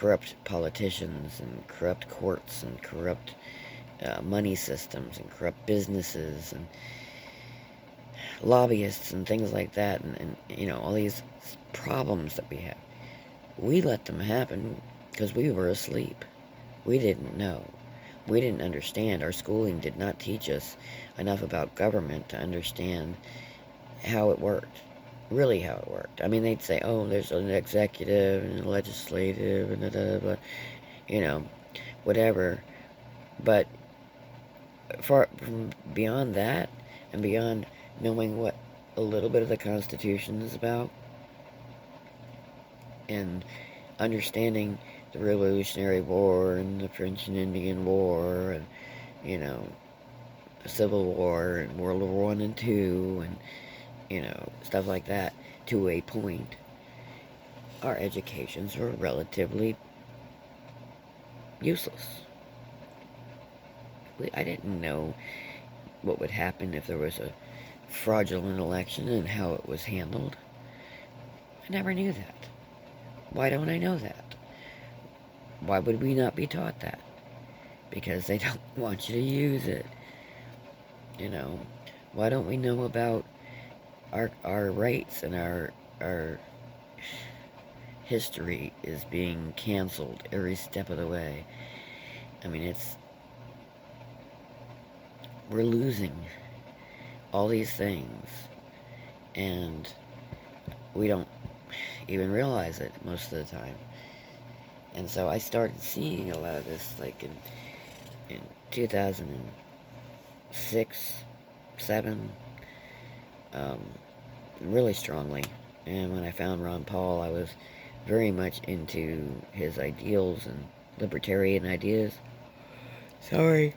corrupt politicians and corrupt courts and corrupt money systems and corrupt businesses and lobbyists and things like that, and all these problems that we have. We let them happen because we were asleep. We didn't know. We didn't understand. Our schooling did not teach us enough about government to understand how it worked. Really how it worked. I mean, they'd say, oh, there's an executive and a legislative and you know, whatever. But far from beyond that, and beyond knowing what a little bit of the Constitution is about, and understanding the Revolutionary War and the French and Indian War, and the Civil War and World War One and Two, and stuff like that, to a point, our educations were relatively useless. I didn't know what would happen if there was a fraudulent election and how it was handled. I never knew that. Why don't I know that? Why would we not be taught that? Because they don't want you to use it. Why don't we know about our rights, and our history is being canceled every step of the way? I mean, we're losing all these things, and we don't even realize it most of the time. And so I started seeing a lot of this, like in 2006, 7, really strongly. And when I found Ron Paul, I was very much into his ideals and libertarian ideas. Sorry,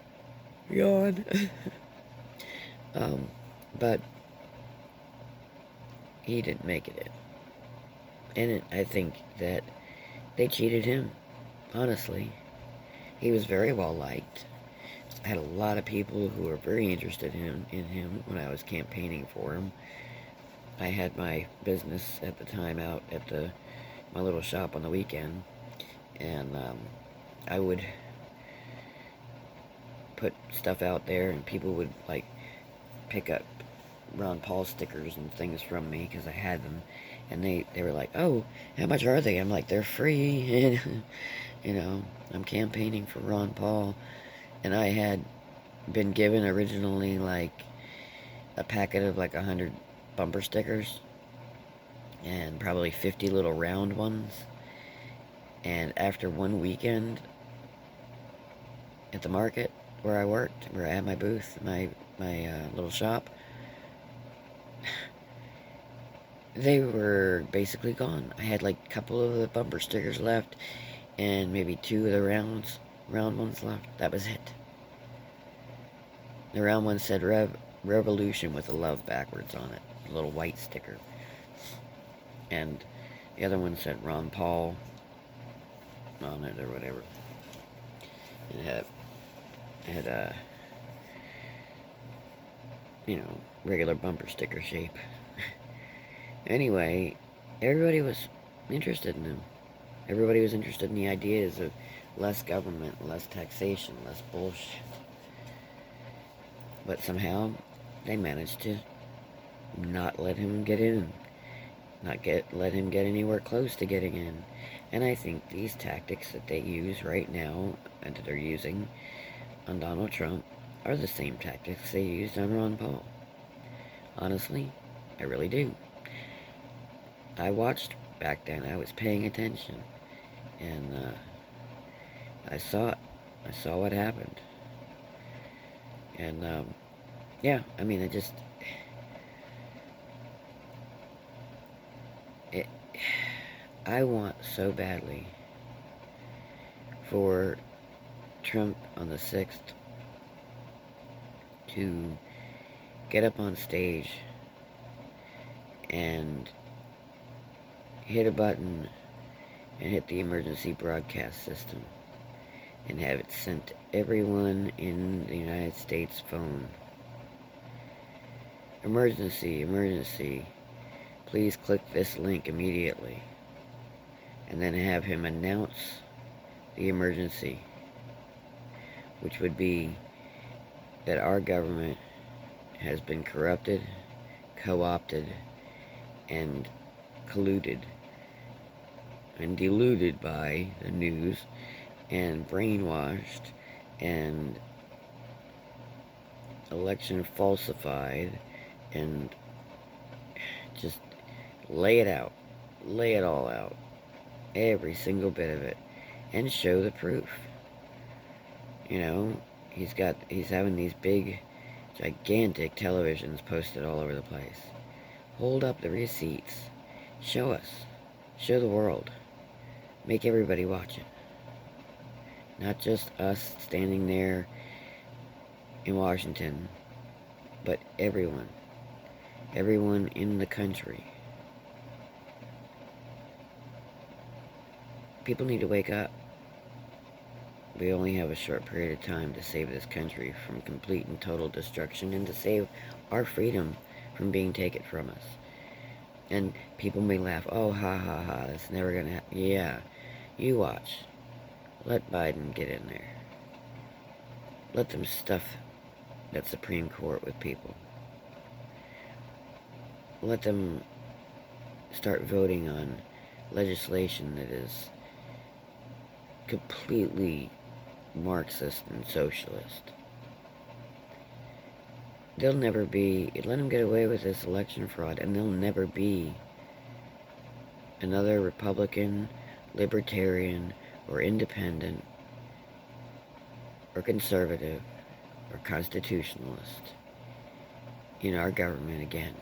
yawn. But he didn't make it in. And I think that they cheated him, honestly. He was very well liked. I had a lot of people who were very interested in him when I was campaigning for him. I had my business at the time out at my little shop on the weekend, and I would put stuff out there, and people would like pick up Ron Paul stickers and things from me because I had them, and they were like, "Oh, how much are they?" I'm like, "They're free," and I'm campaigning for Ron Paul, and I had been given originally like a packet of like 100 bumper stickers and probably 50 little round ones. And after one weekend at the market where I worked, where I had my booth, my little shop, they were basically gone. I had like a couple of the bumper stickers left, and maybe 2 of the round ones left. That was it. The round one said Revolution with a love backwards on it, a little white sticker. And the other one said Ron Paul on it or whatever. And it had regular bumper sticker shape. Anyway, everybody was interested in him. Everybody was interested in the ideas of less government, less taxation, less bullshit. But somehow they managed to not let him get in. Let him get anywhere close to getting in. And I think these tactics that they use right now, and that they're using on Donald Trump, are the same tactics they used on Ron Paul. Honestly, I really do. I watched back then. I was paying attention. And I saw it. I saw what happened. And, yeah, I mean, I want so badly for Trump on the 6th to get up on stage and hit a button and hit the emergency broadcast system and have it sent to everyone in the United States phone. Emergency, emergency. Please click this link immediately. And then have him announce the emergency, which would be that our government has been corrupted, co-opted, and colluded and deluded by the news and brainwashed and election falsified, and just lay it out. Lay it all out. Every single bit of it. And show the proof. You know, he's having these big, gigantic televisions posted all over the place. Hold up the receipts. Show us. Show the world. Make everybody watch it. Not just us standing there in Washington, but everyone. Everyone in the country. People need to wake up. We only have a short period of time to save this country from complete and total destruction and to save our freedom from being taken from us. And people may laugh, oh, ha, ha, ha, that's never gonna happen. Yeah, you watch. Let Biden get in there. Let them stuff that Supreme Court with people. Let them start voting on legislation that is completely Marxist and socialist. They'll never be, let them get away with this election fraud, and there'll never be another Republican, Libertarian, or Independent, or Conservative, or Constitutionalist in our government again.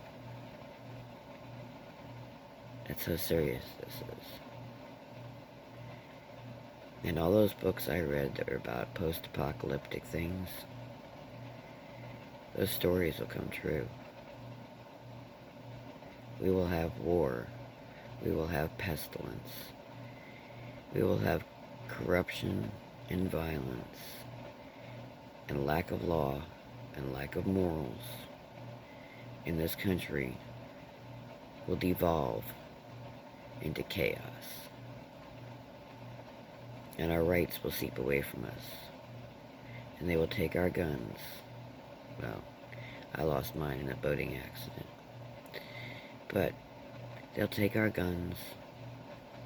That's how serious this is. And all those books I read that were about post-apocalyptic things, those stories will come true. We will have war. We will have pestilence. We will have corruption and violence and lack of law and lack of morals in this country will devolve into chaos. And our rights will seep away from us. And they will take our guns. Well, I lost mine in a boating accident. But they'll take our guns.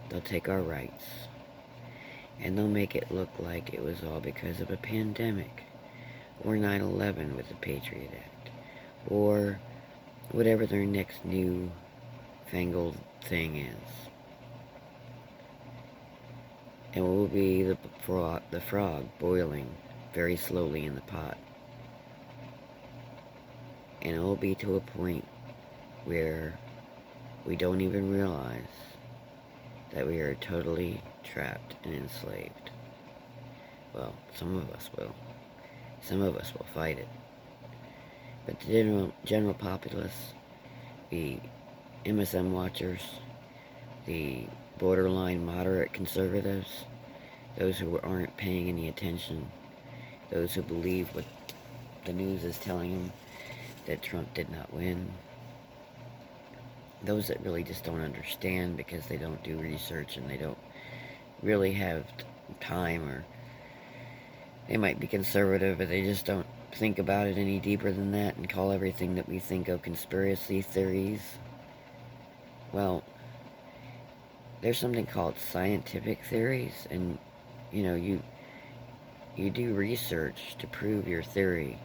They'll take our rights. And they'll make it look like it was all because of a pandemic. Or 9/11 with the Patriot Act. Or whatever their next new fangled thing is. And it will be the frog boiling very slowly in the pot. And it will be to a point where we don't even realize that we are totally trapped and enslaved. Well, some of us will. Some of us will fight it. But the general populace, the MSM watchers, the borderline moderate conservatives, those who aren't paying any attention, those who believe what the news is telling them, that Trump did not win, those that really just don't understand because they don't do research and they don't really have time, or they might be conservative but they just don't think about it any deeper than that and call everything that we think of conspiracy theories. Well, there's something called scientific theories, and you know, you do research to prove your theory,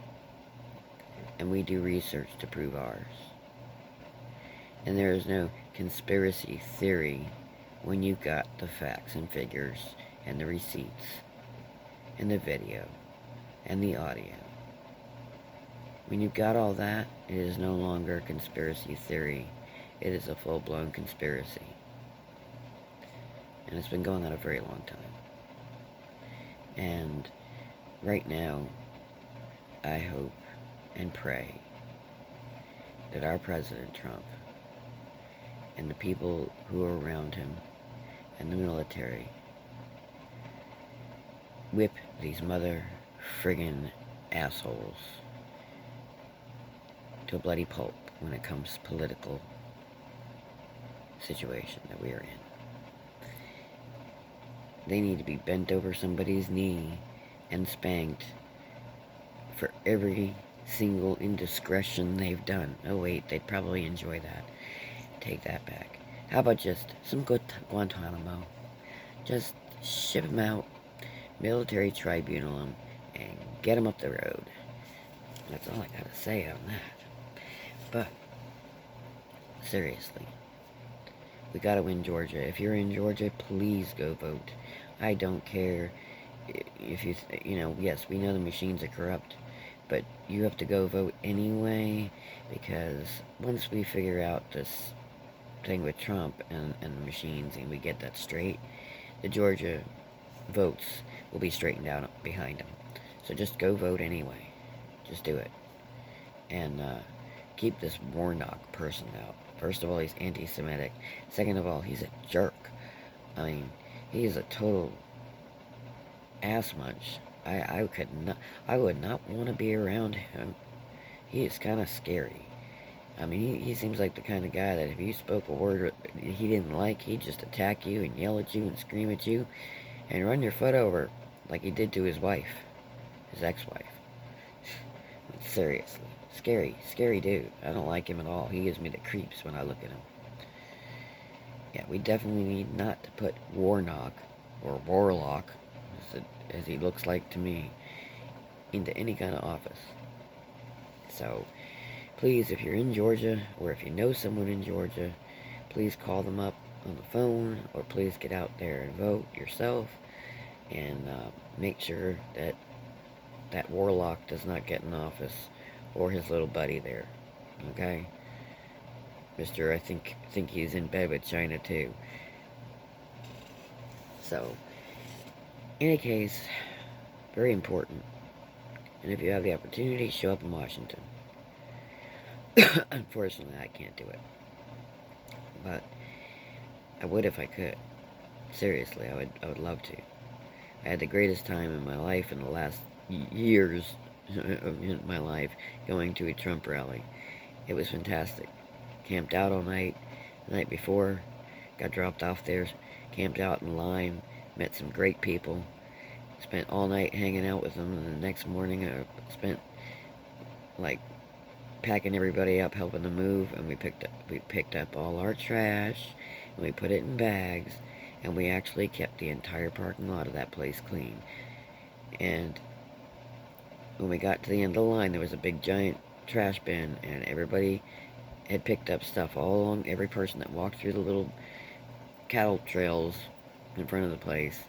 and we do research to prove ours. And there is no conspiracy theory when you've got the facts and figures and the receipts and the video and the audio. When you've got all that, it is no longer a conspiracy theory. It is a full-blown conspiracy. And it's been going on a very long time. And right now, I hope and pray that our President Trump and the people who are around him and the military whip these mother friggin' assholes to a bloody pulp when it comes to political situation that we are in. they need to be bent over somebody's knee and spanked for every single indiscretion they've done. Oh wait, they'd probably enjoy that. Take that back. How about just some good Guantanamo? Just ship them out, military tribunal them, and get them up the road. That's all I gotta say on that. But, seriously, we gotta win Georgia. If you're in Georgia, please go vote. I don't care if yes, we know the machines are corrupt, but you have to go vote anyway, because once we figure out this thing with Trump and the machines and we get that straight, the Georgia votes will be straightened out behind him. So just go vote anyway. Just do it. And keep this Warnock person out. First of all, he's anti-Semitic. Second of all, he's a jerk. I mean, he is a total ass munch. I would not want to be around him. He is kind of scary. I mean, he seems like the kind of guy that if you spoke a word he didn't like, he'd just attack you and yell at you and scream at you and run your foot over like he did to his wife, his ex-wife. Seriously. Scary dude. I don't like him at all. He gives me the creeps when I look at him. Yeah, we definitely need not to put Warnock, or Warlock, as he looks like to me, into any kind of office. So, please, if you're in Georgia, or if you know someone in Georgia, please call them up on the phone, or please get out there and vote yourself, and make sure that that Warlock does not get in office, or his little buddy there, okay? Mr. I think he's in bed with China too. So, in any case, very important. And if you have the opportunity, show up in Washington. Unfortunately, I can't do it. But I would if I could. Seriously, I would love to. I had the greatest time in my life in the last years in my life going to a Trump rally. It was fantastic. Camped out all night. The night before, got dropped off there, camped out in Lyme, met some great people, spent all night hanging out with them, and the next morning I spent like packing everybody up, helping them move, and we picked up all our trash, and we put it in bags, and we actually kept the entire parking lot of that place clean. And when we got to the end of the line, there was a big giant trash bin, and everybody had picked up stuff all along. Every person that walked through the little cattle trails in front of the place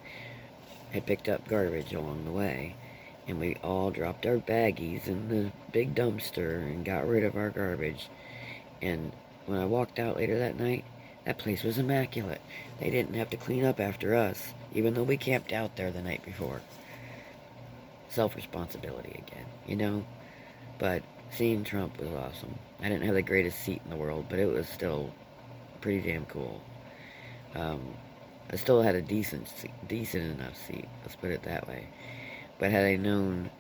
had picked up garbage along the way, and we all dropped our baggies in the big dumpster and got rid of our garbage. And when I walked out later that night, that place was immaculate. They didn't have to clean up after us, even though we camped out there the night before. Self-responsibility again, you know? But seeing Trump was awesome. I didn't have the greatest seat in the world, but it was still pretty damn cool. I still had a decent enough seat, let's put it that way. But had I known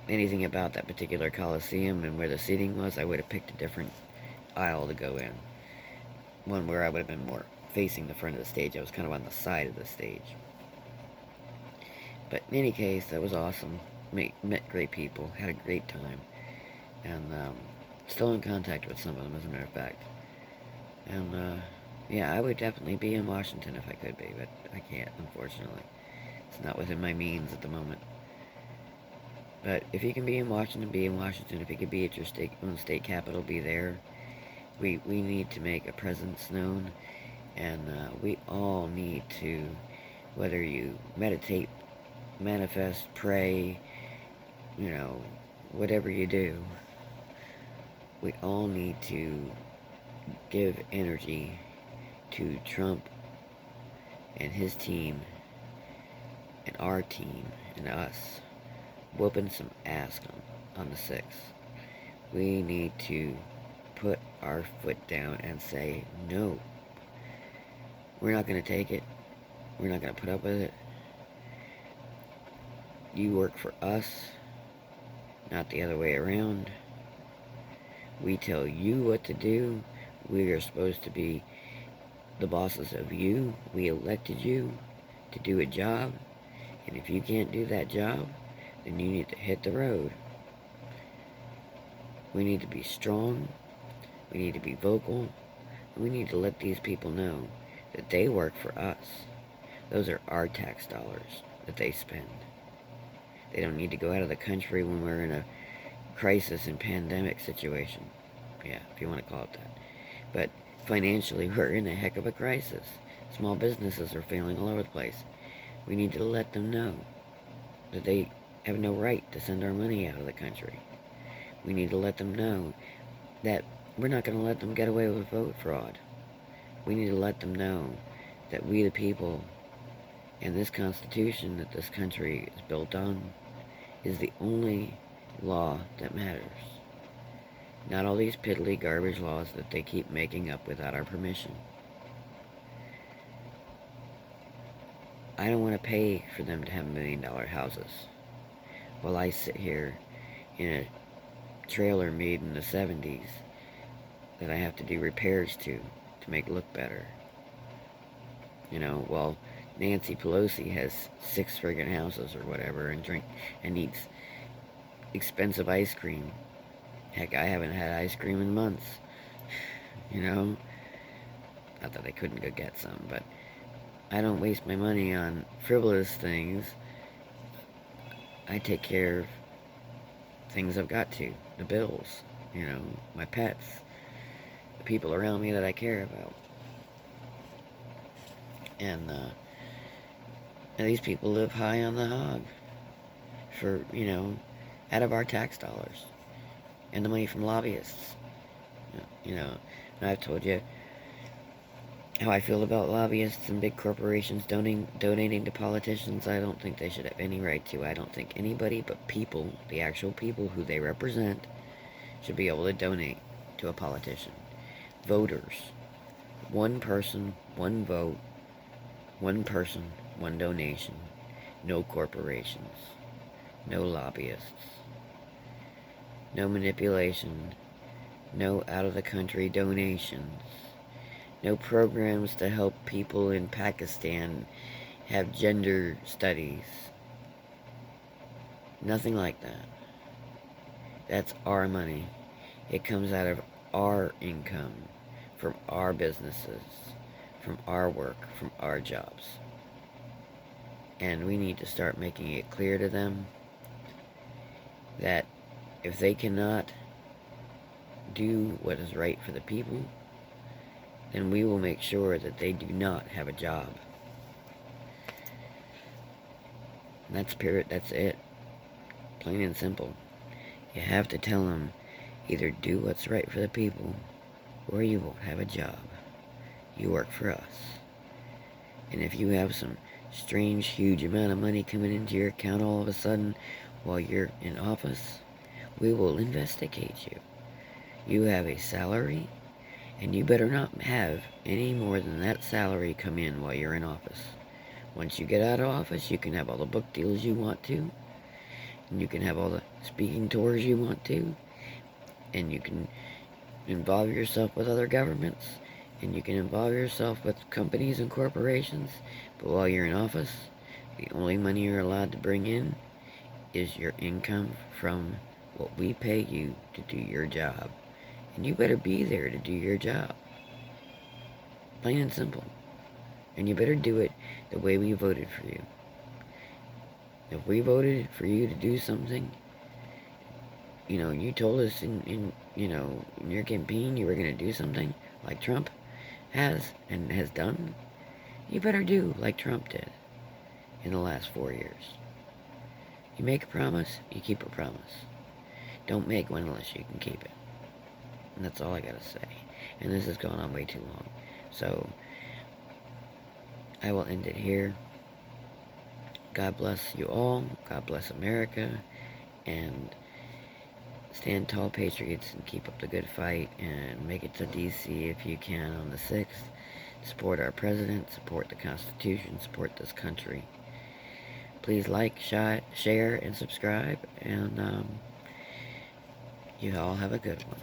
anything about that particular Coliseum and where the seating was, I would have picked a different aisle to go in. One where I would have been more facing the front of the stage. I was kind of on the side of the stage. But in any case, that was awesome. Met great people, had a great time, and still in contact with some of them, as a matter of fact. And yeah, I would definitely be in Washington if I could be, but I can't, unfortunately. It's not within my means at the moment. But if you can be in Washington, be in Washington. If you could be at your own state capital, be there. We need to make a presence known, and we all need to, whether you meditate, manifest, pray, whatever you do, we all need to give energy to Trump and his team and our team and us whooping some ass on the 6th. We need to put our foot down and say, no, we're not going to take it. We're not going to put up with it. You work for us, not the other way around. We tell you what to do. We are supposed to be the bosses of you. We elected you to do a job. And if you can't do that job, then you need to hit the road. We need to be strong. We need to be vocal. And we need to let these people know that they work for us. Those are our tax dollars that they spend. They don't need to go out of the country when we're in a crisis and pandemic situation. Yeah, if you want to call it that. But financially, we're in a heck of a crisis. Small businesses are failing all over the place. We need to let them know that they have no right to send our money out of the country. We need to let them know that we're not going to let them get away with vote fraud. We need to let them know that we the people and this Constitution that this country is built on is the only law that matters. Not all these piddly garbage laws that they keep making up without our permission. I don't want to pay for them to have $1 million houses while I sit here in a trailer made in the 70s that I have to do repairs to make it look better. While Nancy Pelosi has 6 friggin' houses or whatever and eats expensive ice cream. Heck, I haven't had ice cream in months. Not that I couldn't go get some, but I don't waste my money on frivolous things. I take care of things I've got to. The bills, my pets, the people around me that I care about. And these people live high on the hog for, out of our tax dollars and the money from lobbyists. And I've told you how I feel about lobbyists and big corporations donating to politicians. I don't think they should have any right to. I don't think anybody but people, the actual people who they represent, should be able to donate to a politician. Voters. One person, one vote. One person, one donation. No corporations. No lobbyists. No manipulation. No out-of-the-country donations. No programs to help people in Pakistan have gender studies. Nothing like that. That's our money. It comes out of our income, from our businesses, from our work, from our jobs. And we need to start making it clear to them that if they cannot do what is right for the people, then we will make sure that they do not have a job. And that's it. Plain and simple. You have to tell them, either do what's right for the people, or you won't have a job. You work for us. And if you have some strange, huge amount of money coming into your account all of a sudden while you're in office, we will investigate you. You have a salary, and you better not have any more than that salary come in while you're in office. Once you get out of office, you can have all the book deals you want to, and you can have all the speaking tours you want to, and you can involve yourself with other governments, and you can involve yourself with companies and corporations, but while you're in office, the only money you're allowed to bring in is your income from what we pay you to do your job. And you better be there to do your job. Plain and simple. And you better do it the way we voted for you. If we voted for you to do something, you told us in your campaign you were going to do something like Trump has and has done, you better do like Trump did in the last 4 years. You make a promise, you keep a promise. Don't make one unless you can keep it. And that's all I gotta say. And this has gone on way too long. So, I will end it here. God bless you all. God bless America. And stand tall, patriots, and keep up the good fight. And make it to D.C. if you can on the 6th. Support our president. Support the Constitution. Support this country. Please like, share, and subscribe. And you all have a good one.